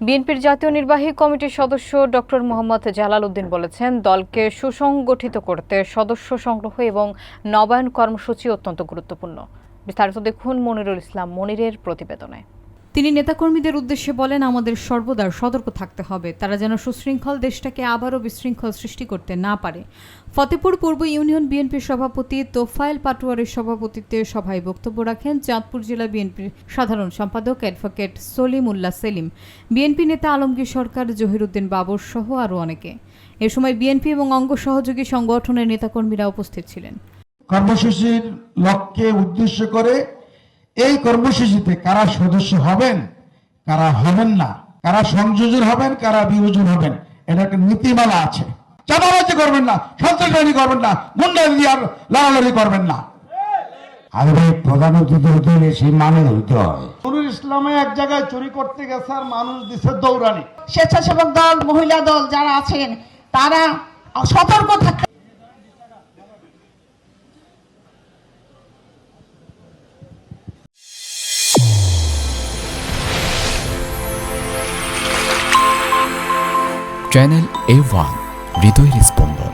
বিএনপির জাতীয় নির্বাহী কমিটির সদস্য ডক্টর মোহাম্মদ জালাল উদ্দিন বলেছেন, দলকে সুসংগঠিত করতে সদস্য সংগ্রহ এবং নবায়ন কর্মসূচি অত্যন্ত গুরুত্বপূর্ণ। বিস্তারিত দেখুন মনিরুল ইসলাম মনিরের প্রতিবেদনে। তিনি নেতাকর্মীদের উদ্দেশ্যে বলেন, আমাদের সর্বদা সতর্ক থাকতে হবে, তারা যেন সুশৃঙ্খল দেশটাকে আবারও বিশৃঙ্খল সৃষ্টি করতে না পারে। ফতেপুর পূর্ব ইউনিয়ন বিএনপির সভাপতি তোফায়েল পাটোয়ারের সভাপতিত্বে সভায় বক্তব্য রাখেন চাঁদপুর জেলা বিএনপির সাধারণ সম্পাদক অ্যাডভোকেট সলিম উল্লাহ সেলিম, বিএনপি নেতা আলমগীর সরকার, জহিরুদ্দিন বাবর সহ আরও অনেকে। এ সময় বিএনপি এবং অঙ্গ সহযোগী সংগঠনের নেতাকর্মীরা উপস্থিত ছিলেন। কর্মসূচির লক্ষ্যে উদ্দেশ্য করে এই কর্মসূচিতে কারা সদস্য হবেন, কারা হবেন না, কারা সংযোজন হবেন, কারা বিয়োজন হবেন, এটা একটা নীতিমালা আছে। চাঁদাবাজি করবেন না, সন্ত্রাসবাদী করবেন না, গুন্ডাগিরি আর লালালালি করবেন না। আরে প্রধান অতিথি হতে হলে সেই মানে হইতে হয়। নুরুল ইসলামে এক জায়গায় চুরি করতে গেছে আর মানুষ দিছে দৌড়ানি। স্বেচ্ছাসেবক দল, মহিলা দল যারা আছেন তারা সতর্ক থাকতে। চ্যানেল A1 হৃদয়ের স্পন্দন।